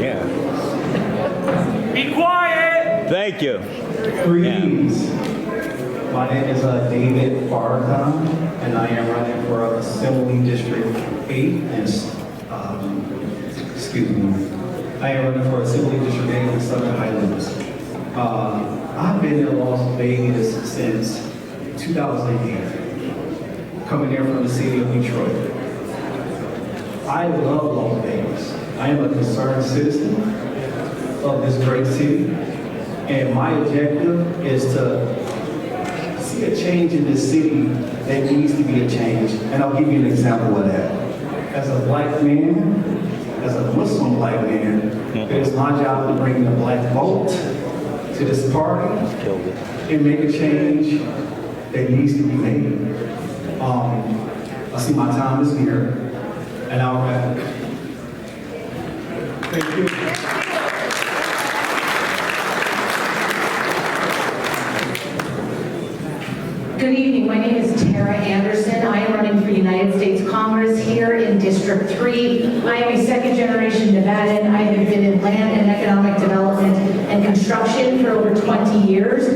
Yeah. Be quiet! Thank you. Greetings. My name is David Farrakhan, and I am running for Assembly District 8. Excuse me. I am running for Assembly District 8 in Southern Highlands. I've been in Las Vegas since 2008, coming here from the city of Detroit. I love Las Vegas. I am a concerned citizen of this great city, and my objective is to see a change in this city that needs to be a change. And I'll give you an example of that. As a black man, as a Muslim black man, it is my job to bring the black vote to this party and make a change that needs to be made. I see my time is here, and I'll wrap. Thank you. Good evening. My name is Tara Anderson. I am running for United States Congress here in District 3. I am a second-generation Nevadan. I have been in land and economic development and construction for over 20 years.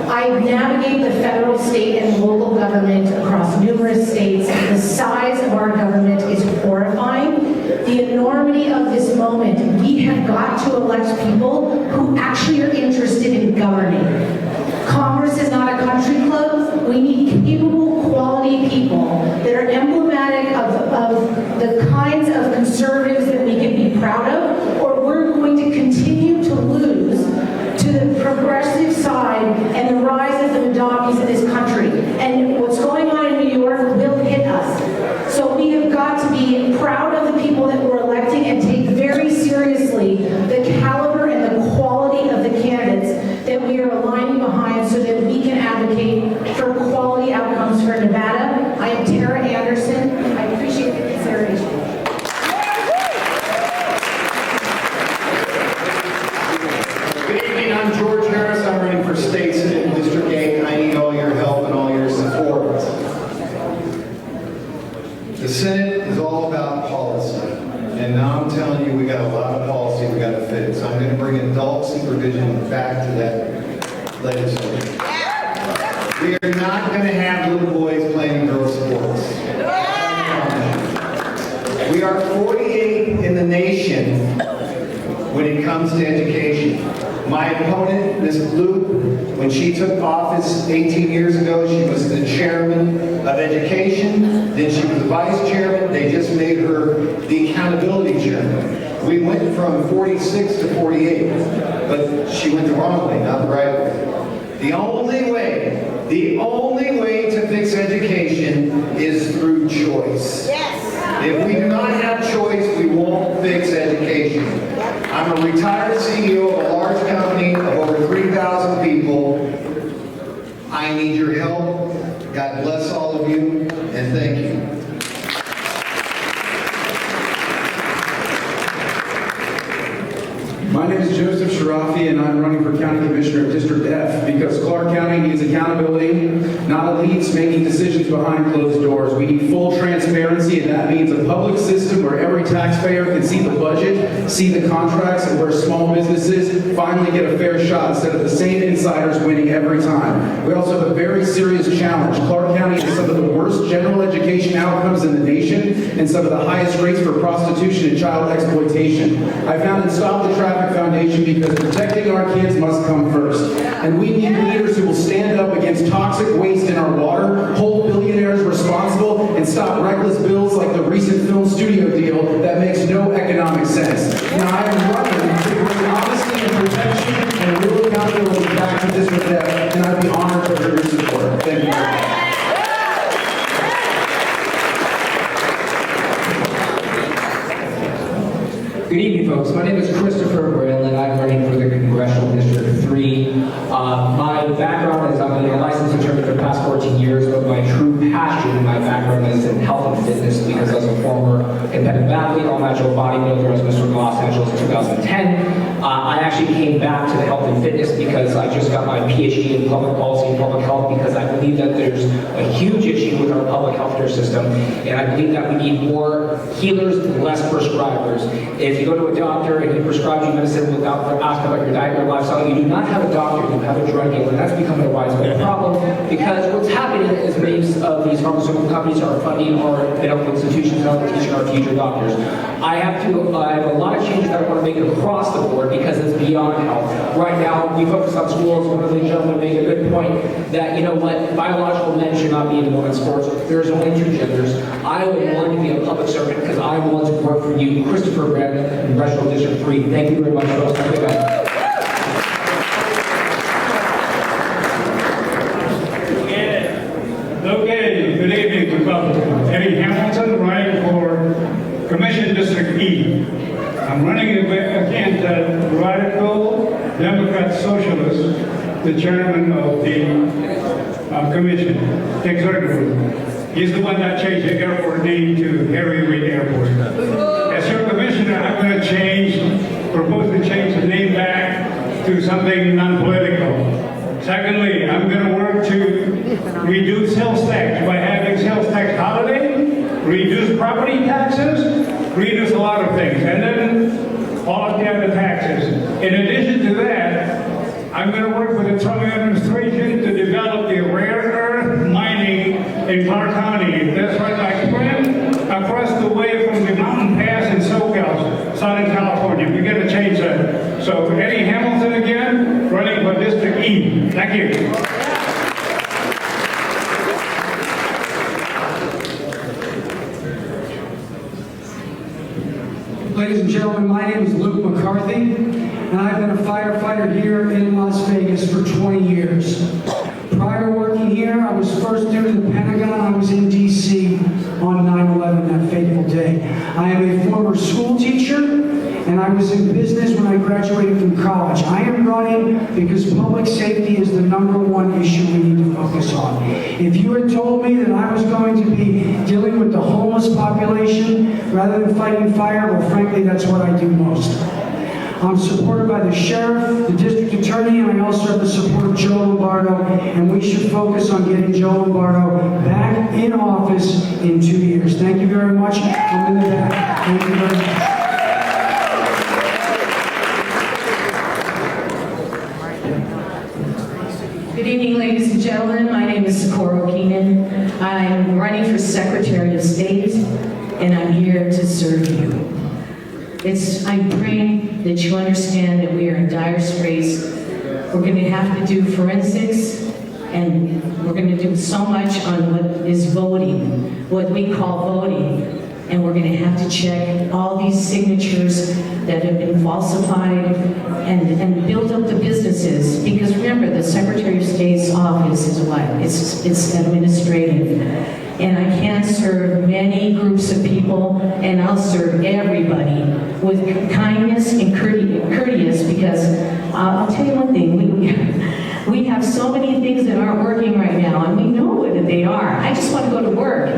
I navigate the federal, state, and local government across numerous states. The size of our government is horrifying. The enormity of this moment, we have got to elect people who actually are interested in governing. Congress is not a country club. We need capable, quality people that are emblematic of the kinds of conservatives that we can be proud of, or we're going to continue to lose to the progressive side and the rise of the Madabis in this country. And what's going on in New York will hit us. So we have got to be proud of the people that we're electing and take very seriously the caliber and the quality of the candidates that we are aligning behind so that we can advocate for quality outcomes for Nevada. I am Tara Anderson. I appreciate the consideration. Good evening, I'm George Harris. I'm running for state senate in District 8. I need all your help and all your support. The Senate is all about policy. And now I'm telling you, we got a lot of policy we got to fix. I'm going to bring adult supervision back to that legislature. We are not going to have little boys playing girls' sports. We are 48th in the nation when it comes to education. My opponent, Ms. Blue, when she took office 18 years ago, she was the chairman of education. Then she was the vice chairman. They just made her the accountability chairman. We went from 46 to 48, but she went the wrong way, not the right way. The only way to fix education is through choice. If we do not have choice, we won't fix education. I'm a retired CEO of a large company of over 3,000 people. I need your help. God bless all of you, and thank you. My name is Joseph Sharafi, and I'm running for County Commissioner of District F because Clark County needs accountability, not elites making decisions behind closed doors. We need full transparency, and that means a public system where every taxpayer can see the budget, see the contracts, and where small businesses finally get a fair shot instead of the same insiders winning every time. We also have a very serious challenge. Clark County has some of the worst general education outcomes in the nation and some of the highest rates for prostitution and child exploitation. I founded Stop the Traffic Foundation because protecting our kids must come first. And we need leaders who will stand up against toxic waste in our water, hold billionaires responsible, and stop reckless bills like the recent film studio deal that makes no economic sense. Now, I am running to bring honesty and protection and real accountability back to District F, and I'd be honored to hear your support. Thank you. Good evening, folks. My name is Christopher Braylon. I'm running for the Congressional District 3. My background is I'm an a licensed attorney for the past 14 years, but my true passion and my background is in health and fitness because I was a former competitive athlete, all-natural bodybuilder, as Mr. Los Angeles in 2010. I actually came back to the health and fitness because I just got my PhD in public policy and public health because I believe that there's a huge issue with our public healthcare system, and I believe that we need more healers and less prescribers. If you go to a doctor and he prescribes you medicine without asking about your diet or lifestyle, you do not have a doctor, you have a drug dealer, and that's becoming a widespread problem because what's happening is many of these pharmaceutical companies are funding our medical institutions and are teaching our future doctors. I have a lot of changes that I want to make across the board because it's beyond health. Right now, we focus on schools. One of the gentlemen made a good point that, you know what, biological men should not be in women's sports. There's only two genders. I would want to be a public servant because I want to work for you, Christopher Brandon, Congressional District 3. Thank you very much, folks. Have a good night. Okay, good evening, Republicans. Eddie Hamilton, running for Commission District E. I'm running against a radical Democrat socialist, the chairman of the commission, Dick Zuckerberg. He's the one that changed the airport name to Harry Reid Airport. As your commissioner, I'm going to propose to change the name back to something non-political. Secondly, I'm going to work to reduce sales tax by having sales tax holiday, reduce property taxes, reduce a lot of things, and then all of the other taxes. In addition to that, I'm going to work with the Trump administration to develop the rare earth mining in Clark County. That's right, my friend, across the way from the mountain pass in SoCal, Southern California. We're going to change that. So Eddie Hamilton again, running for District E. Thank you. Ladies and gentlemen, my name is Luke McCarthy, and I've been a firefighter here in Las Vegas for 20 years. Prior to working here, I was first due to the Pentagon. I was in D.C. on 9/11, that fateful day. I am a former school teacher, and I was in business when I graduated from college. I am running because public safety is the #1 issue we need to focus on. If you had told me that I was going to be dealing with the homeless population rather than fighting fire, well, frankly, that's what I do most. I'm supported by the sheriff, the district attorney, and I also have the support of Joe Lombardo, and we should focus on getting Joe Lombardo back in office in 2 years. Thank you very much. I'm in the back. Thank you very much. Good evening, ladies and gentlemen. My name is Socorro Keenan. I'm running for Secretary of State, and I'm here to serve you. I pray that you understand that we are in dire straits. We're going to have to do forensics, and we're going to do so much on what is voting, what we call voting, and we're going to have to check all these signatures that have been falsified and build up the businesses. Because remember, the Secretary of State's office is what? It's administrative. And I can't serve many groups of people, and I'll serve everybody with kindness and courteous, because I'll tell you one thing, we have so many things that aren't working right now, and we know what they are. I just want to go to work.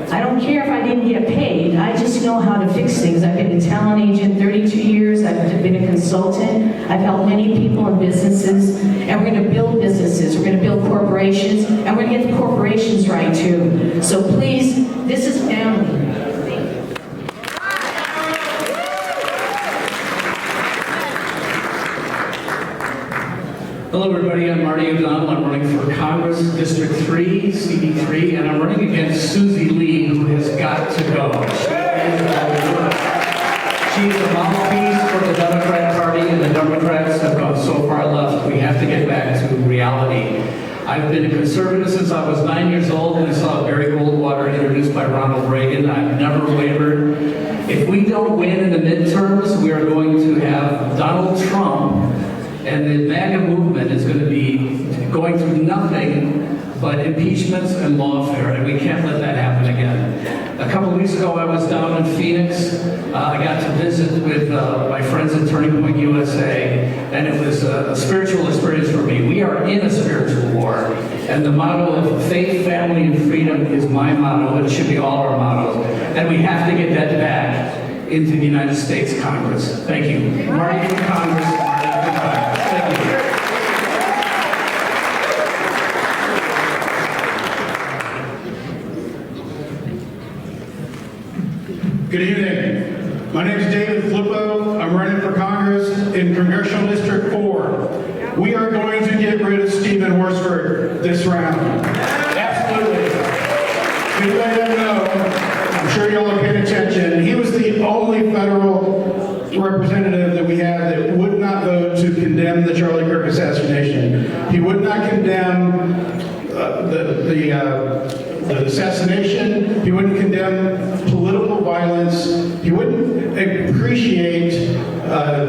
I don't care if I didn't get paid. I just know how to fix things. I've been a talent agent 32 years. I've been a consultant. I've helped many people in businesses. And we're going to build businesses. We're going to build corporations. And we're going to get the corporations right, too. So please, this is family. Hello everybody, I'm Marty O'Donnell. I'm running for Congress District 3, CD3, and I'm running against Susie Lee, who has got to go. She's a mouthpiece for the Democrat Party, and the Democrats have gone so far left, we have to get back to reality. I've been a conservative since I was 9 years old, and I saw Barry Goldwater introduced by Ronald Reagan. I've never wavered. If we don't win in the midterms, we are going to have Donald Trump, and the MAGA movement is going to be going through nothing but impeachments and lawfare, and we can't let that happen again. A couple of weeks ago, I was down in Phoenix. I got to visit with my friends at Turning Point USA, and it was a spiritual experience for me. We are in a spiritual war, And the motto of faith, family, and freedom is my motto, and it should be all our mottos. And we have to get that back into the United States Congress. Thank you. Marty for Congress, Marty for Congress. Thank you. Good evening. My name is David Flippo. I'm running for Congress in Congressional District 4. We are going to get rid of Stephen Horsford this round. Absolutely. We let him know. I'm sure y'all are paying attention. He was the only federal representative that we have that would not vote to condemn the Charlie Kirk assassination. He would not condemn the assassination. He wouldn't condemn political violence. He wouldn't appreciate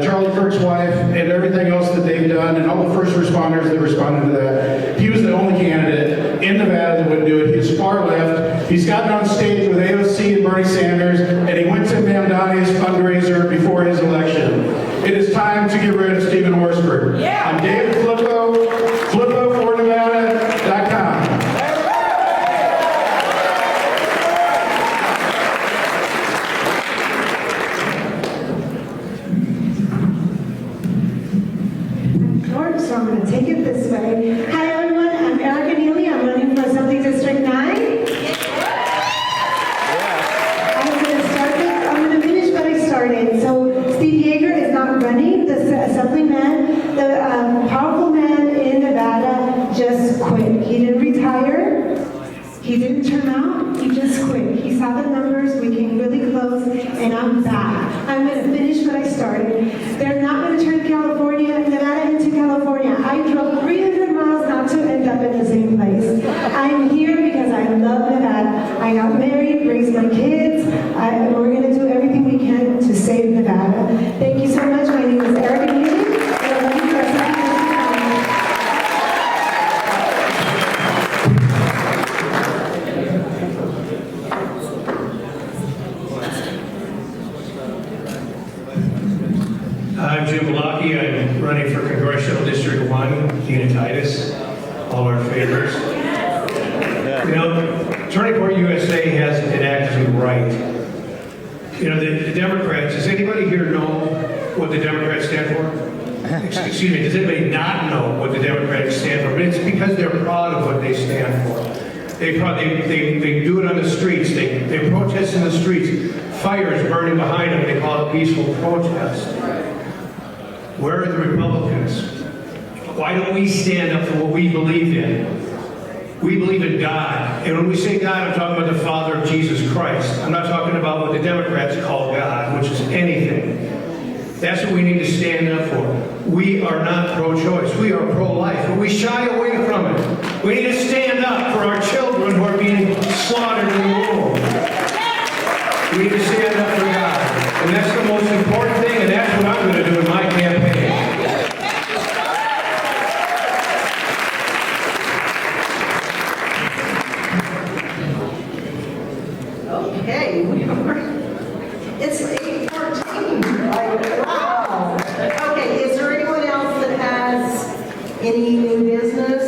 Charlie Kirk's wife and everything else that they've done and all the first responders that responded to that. He was the only candidate in Nevada that would do it. He was far left. He's gotten on stage with AOC and Bernie Sanders, and he went to Mamdani's fundraiser before his election. It is time to get rid of Stephen Horsford. Yeah. I'm David Flippo, flippofornevada.com. So I'm going to take it this way. Hi everyone, I'm Erica Neely. I'm running for Assembly District 9. I'm going to finish what I started. So Steve Yeager is not running, the assemblyman, the powerful man in Nevada just quit. He didn't retire. He didn't turn out. He just quit. He saw the numbers. We came really close, and I'm back. I'm going to finish what I started. They're not going to turn Nevada into California. I drove 300 miles not to end up in the same place. I'm here because I love Nevada. I got married, raised my kids. We're going to do everything we can to save Nevada. Thank you so much. My name is Erica Neely, and I'm running for Assembly I'm Jim Blackie. I'm running for Congressional District 1, Unititis, all our favors. You know, Turning Point USA has been actively right. You know, the Democrats, does anybody here know what the Democrats stand for? Excuse me, does anybody not know what the Democrats stand for? But it's because they're proud of what they stand for. They do it on the streets. They protest in the streets. Fires burning behind them. They call it peaceful protest. Where are the Republicans? Why don't we stand up for what we believe in? We believe in God. And when we say God, I'm talking about the Father of Jesus Christ. I'm not talking about what the Democrats call God, which is anything. That's what we need to stand up for. We are not pro-choice. We are pro-life. But we shy away from it. We need to stand up for our children who are being slaughtered in the womb. We need to stand up for God. And that's the most important thing, and that's what I'm going to do in my campaign. Okay, it's 8:14. Wow. Okay, is there anyone else that has any new business?